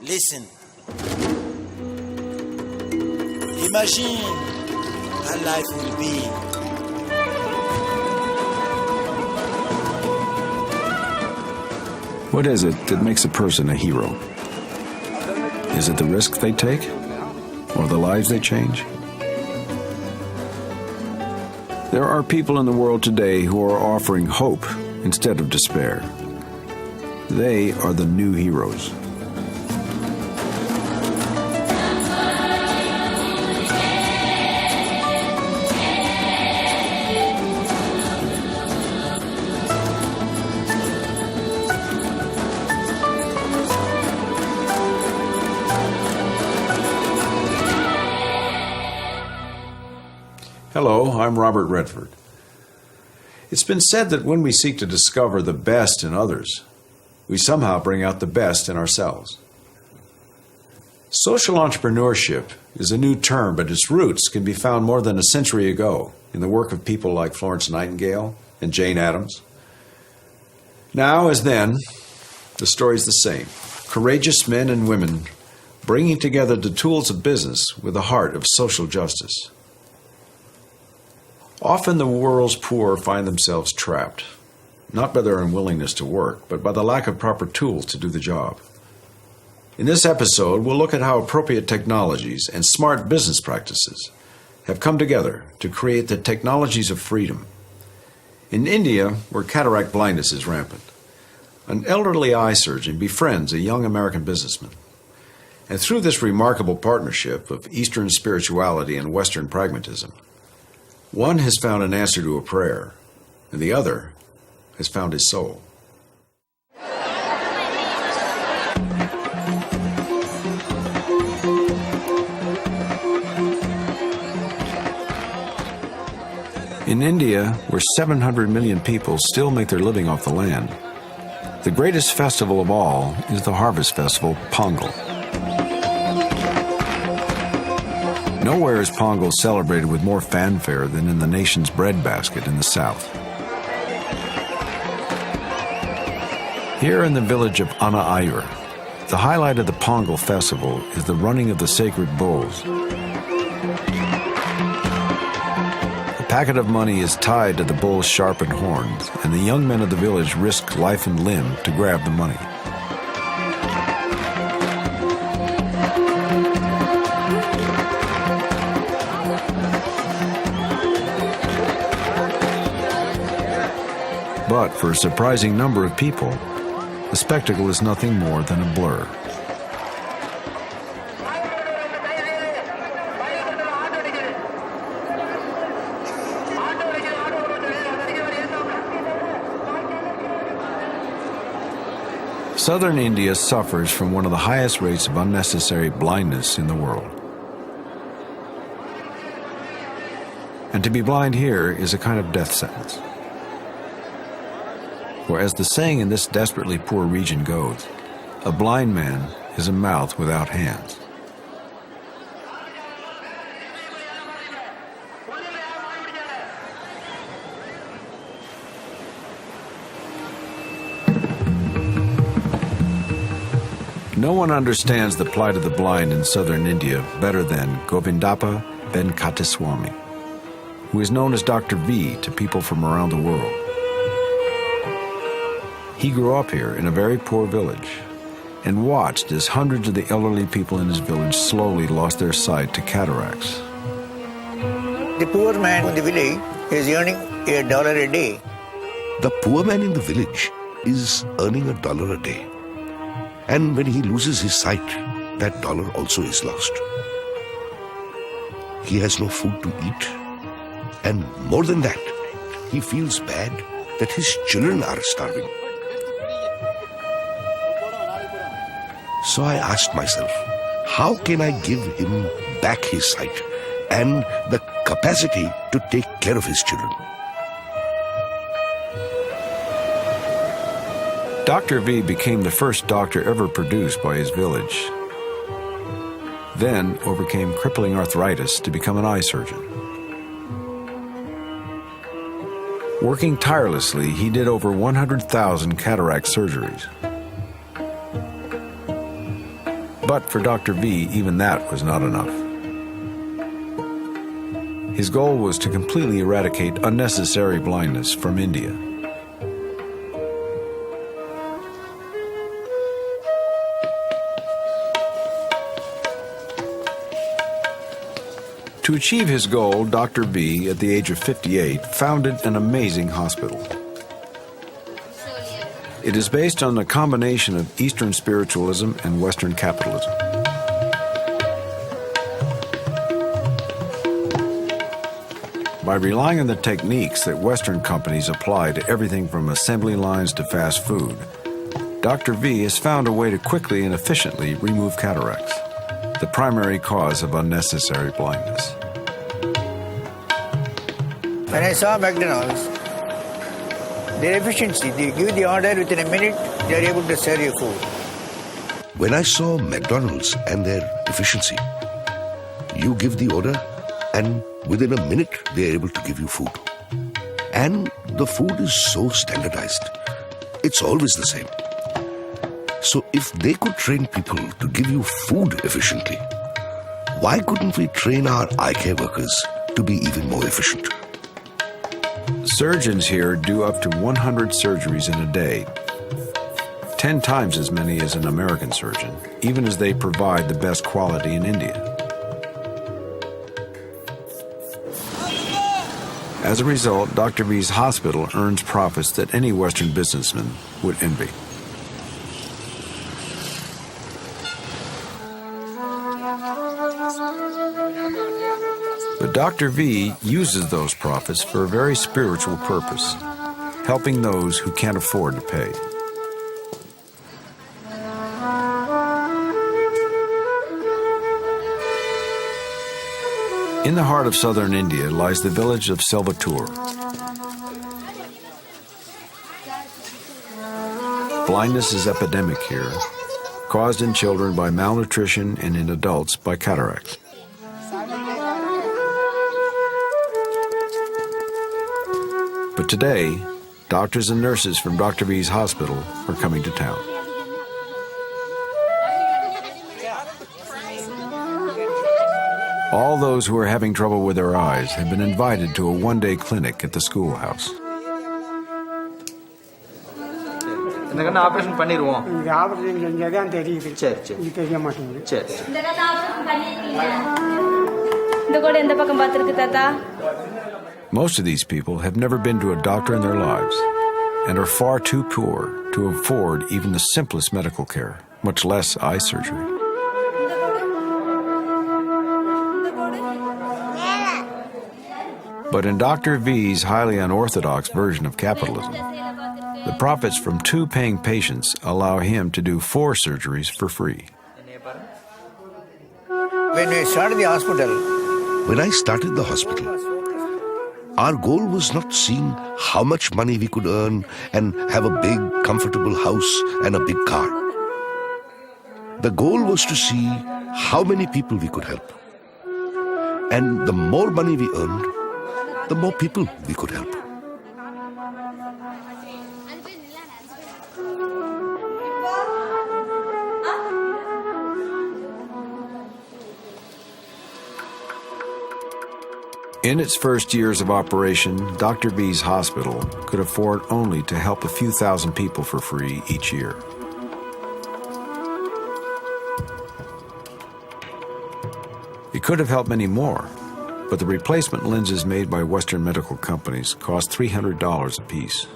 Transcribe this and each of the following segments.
Listen. Imagine how life will be. What is it that makes a person a hero? Is it the risks they take? Or the lives they change? There are people in the world today who are offering hope instead of despair. They are the new heroes. Hello, I'm Robert Redford. It's been said that when we seek to discover the best in others, we somehow bring out the best in ourselves. Social entrepreneurship is a new term, but its roots can be found more than a century ago in the work of people like Florence Nightingale and Jane Addams. Now, as then, the story's the same. Courageous men and women bringing together the tools of business with the heart of social justice. Often the world's poor find themselves trapped, not by their unwillingness to work, but by the lack of proper tools to do the job. In this episode, we'll look at how appropriate technologies and smart business practices have come together to create the technologies of freedom. In India, where cataract blindness is rampant, an elderly eye surgeon befriends a young American businessman. And through this remarkable partnership of Eastern spirituality and Western pragmatism, one has found an answer to a prayer, and the other has found his soul. In India, where 700 million people still make their living off the land, the greatest festival of all is the harvest festival, Pongal. Nowhere is Pongal celebrated with more fanfare than in the nation's breadbasket in the south. Here in the village of Anna Ayur, the highlight of the Pongal festival is the running of the sacred bulls. A packet of money is tied to the bull's sharpened horns, and the young men of the village risk life and limb to grab the money. But for a surprising number of people, the spectacle is nothing more than a blur. Southern India suffers from one of the highest rates of unnecessary blindness in the world. And to be blind here is a kind of death sentence. For as the saying in this desperately poor region goes, a blind man is a mouth without hands. No one understands the plight of the blind in southern India better than Govindappa Venkataswamy, who is known as Dr. V to people from around the world. He grew up here in a very poor village and watched as hundreds of the elderly people in his village slowly lost their sight to cataracts. The poor man in the village is earning $1 a day. The poor man in the village is earning $1 a day. And when he loses his sight, that dollar also is lost. He has no food to eat. And more than that, he feels bad that his children are starving. So I asked myself, how can I give him back his sight and the capacity to take care of his children? Dr. V became the first doctor ever produced by his village, then overcame crippling arthritis to become an eye surgeon. Working tirelessly, he did over 100,000 cataract surgeries. But for Dr. V, even that was not enough. His goal was to completely eradicate unnecessary blindness from India. To achieve his goal, Dr. V, at the age of 58, founded an amazing hospital. It is based on a combination of Eastern spiritualism and Western capitalism. By relying on the techniques that Western companies apply to everything from assembly lines to fast food, Dr. V has found a way to quickly and efficiently remove cataracts, the primary cause of unnecessary blindness. When I saw McDonald's, their efficiency, they give the order within a minute, they are able to serve you food. When I saw McDonald's and their efficiency, you give the order and within a minute they are able to give you food. And the food is so standardized. It's always the same. So if they could train people to give you food efficiently, why couldn't we train our eye care workers to be even more efficient? Surgeons here do up to 100 surgeries in a day, 10 times as many as an American surgeon, even as they provide the best quality in India. As a result, Dr. V's hospital earns profits that any Western businessman would envy. But Dr. V uses those profits for a very spiritual purpose, helping those who can't afford to pay. In the heart of southern India lies the village of Selvatur. Blindness is epidemic here, caused in children by malnutrition and in adults by cataracts. But today, doctors and nurses from Dr. V's hospital are coming to town. All those who are having trouble with their eyes have been invited to a one-day clinic at the schoolhouse. Operation பண்ணிடுவோம். இது operation செஞ்சாதான் தெரியுது. சரி சரி. இது தெரிய மாட்டேங்குது. சரி. இந்த தாத்தா ஆபரேஷன் பண்ணிருக்கீங்க. இந்த கோடு எந்த பக்கம் பாத்துருக்கு தாத்தா? Most of these people have never been to a doctor in their lives and are far too poor to afford even the simplest medical care, much less eye surgery. But in Dr. V's highly unorthodox version of capitalism, the profits from 2 paying patients allow him to do 4 surgeries for free. When we started the hospital, When I started the hospital, our goal was not seeing how much money we could earn and have a big, comfortable house and a big car. The goal was to see how many people we could help. And the more money we earned, the more people we could help. In its first years of operation, Dr. V's hospital could afford only to help a few thousand people for free each year. It could have helped many more, but the replacement lenses made by Western medical companies cost $300 apiece.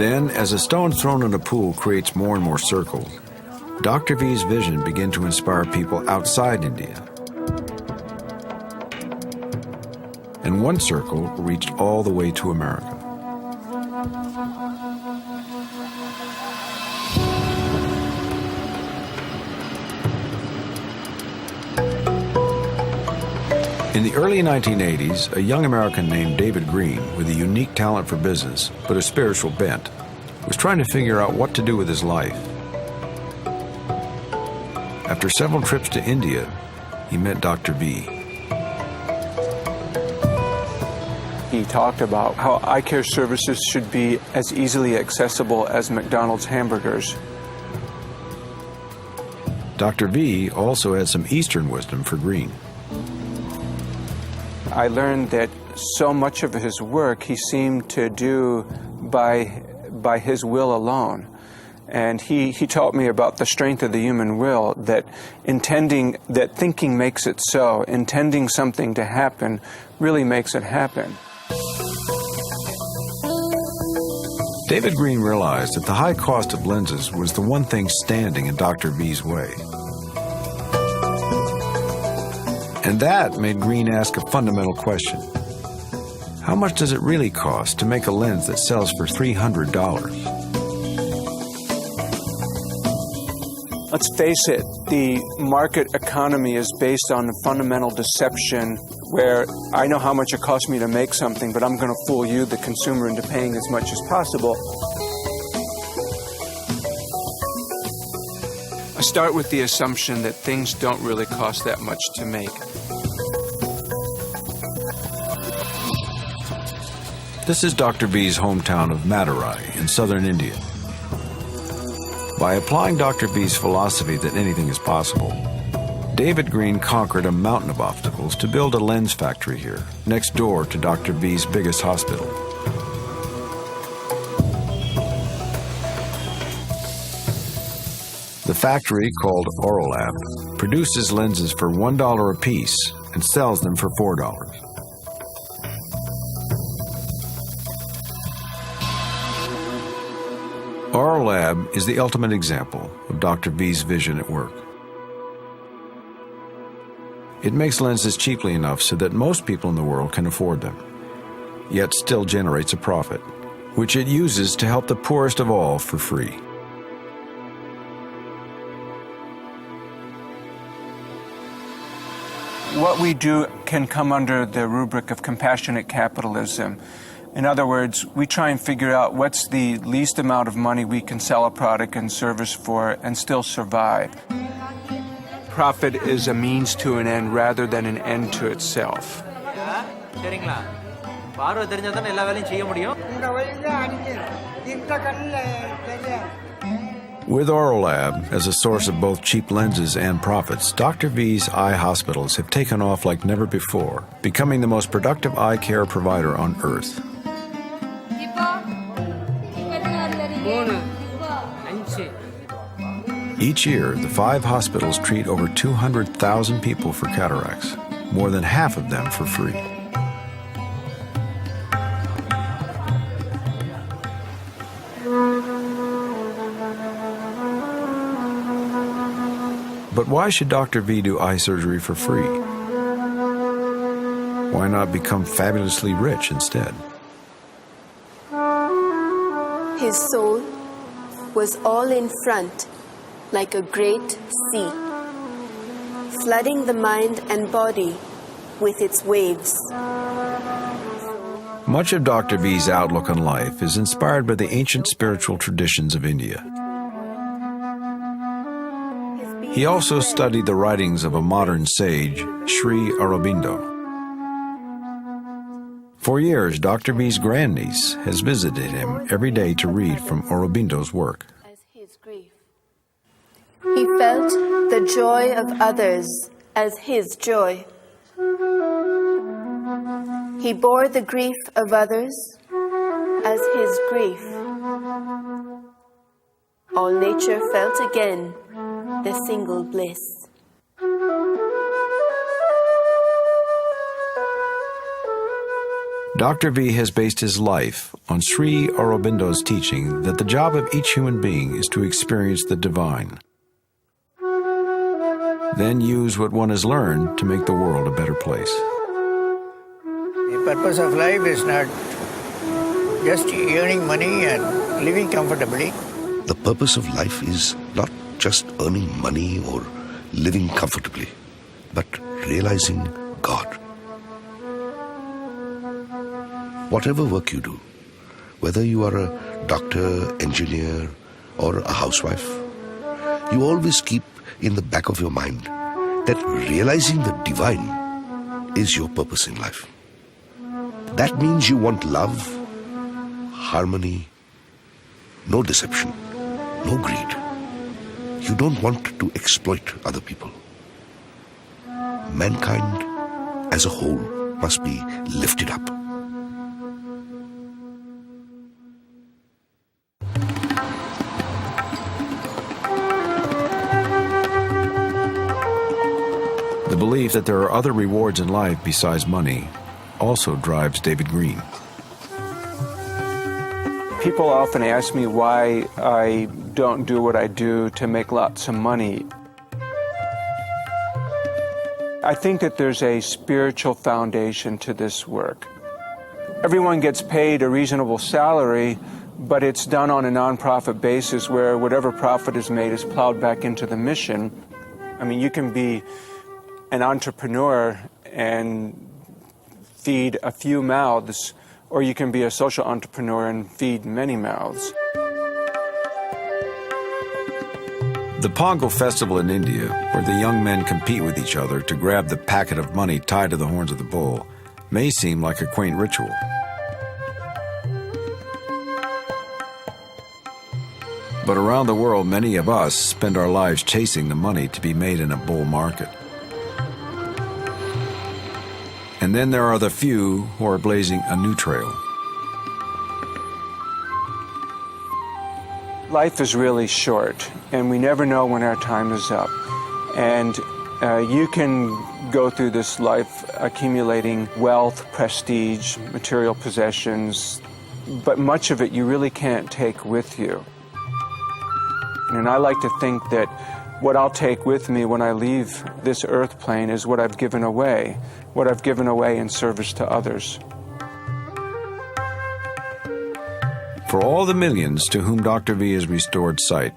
Then, as a stone thrown in a pool creates more and more circles, Dr. V's vision began to inspire people outside India. And one circle reached all the way to America. In the early 1980s, a young American named David Green, with a unique talent for business but a spiritual bent, was trying to figure out what to do with his life. After several trips to India, he met Dr. V. he talked about how eye care services should be as easily accessible as McDonald's hamburgers. Dr. V also had some Eastern wisdom for Green. I learned that so much of his work he seemed to do by his will alone. And he taught me about the strength of the human will, that thinking makes it so, intending something to happen really makes it happen. David Green realized that the high cost of lenses was the one thing standing in Dr. V's way. And that made Green ask a fundamental question. How much does it really cost to make a lens that sells for $300? Let's face it, the market economy is based on a fundamental deception where I know how much it costs me to make something, but I'm going to fool you, the consumer, into paying as much as possible. I start with the assumption that things don't really cost that much to make. This is Dr. V's hometown of Madurai in southern India. By applying Dr. V's philosophy that anything is possible, David Green conquered a mountain of obstacles to build a lens factory here, next door to Dr. V's biggest hospital. The factory, called Orolab, produces lenses for $1 a piece and sells them for $4. Orolab is the ultimate example of Dr. V's vision at work. It makes lenses cheaply enough so that most people in the world can afford them, yet still generates a profit, which it uses to help the poorest of all for free. What we do can come under the rubric of compassionate capitalism. In other words, we try and figure out what's the least amount of money we can sell a product and service for and still survive. Profit is a means to an end rather than an end to itself. With Orolab as a source of both cheap lenses and profits, Dr. V's eye hospitals have taken off like never before, becoming the most productive eye care provider on Earth. Each year, the 5 hospitals treat over 200,000 people for cataracts, more than half of them for free. But why should Dr. V do eye surgery for free? Why not become fabulously rich instead? His soul was all in front, like a great sea, flooding the mind and body with its waves. Much of Dr. V's outlook on life is inspired by the ancient spiritual traditions of India. He also studied the writings of a modern sage, Sri Aurobindo. For years, Dr. V's grandniece has visited him every day to read from Aurobindo's work. He felt the joy of others as his joy. He bore the grief of others as his grief. All nature felt again the single bliss. Dr. V has based his life on Sri Aurobindo's teaching that the job of each human being is to experience the divine, then use what one has learned to make the world a better place. The purpose of life is not just earning money and living comfortably. The purpose of life is not just earning money or living comfortably, but realizing God. Whatever work you do, whether you are a doctor, engineer, or a housewife, you always keep in the back of your mind that realizing the divine is your purpose in life. That means you want love, harmony, no deception, no greed. You don't want to exploit other people. Mankind as a whole must be lifted up. The belief that there are other rewards in life besides money also drives David Green. People often ask me why I don't do what I do to make lots of money. I think that there's a spiritual foundation to this work. Everyone gets paid a reasonable salary, but it's done on a nonprofit basis where whatever profit is made is plowed back into the mission. I mean, you can be an entrepreneur and feed a few mouths, or you can be a social entrepreneur and feed many mouths. The Pongal festival in India, where the young men compete with each other to grab the packet of money tied to the horns of the bull, may seem like a quaint ritual. But around the world, many of us spend our lives chasing the money to be made in a bull market. And then there are the few who are blazing a new trail. Life is really short, and we never know when our time is up. And you can go through this life accumulating wealth, prestige, material possessions, but much of it you really can't take with you. And I like to think that what I'll take with me when I leave this earth plane is what I've given away in service to others. For all the millions to whom Dr. V has restored sight,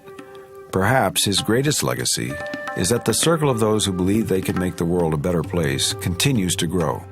perhaps his greatest legacy is that the circle of those who believe they can make the world a better place continues to grow.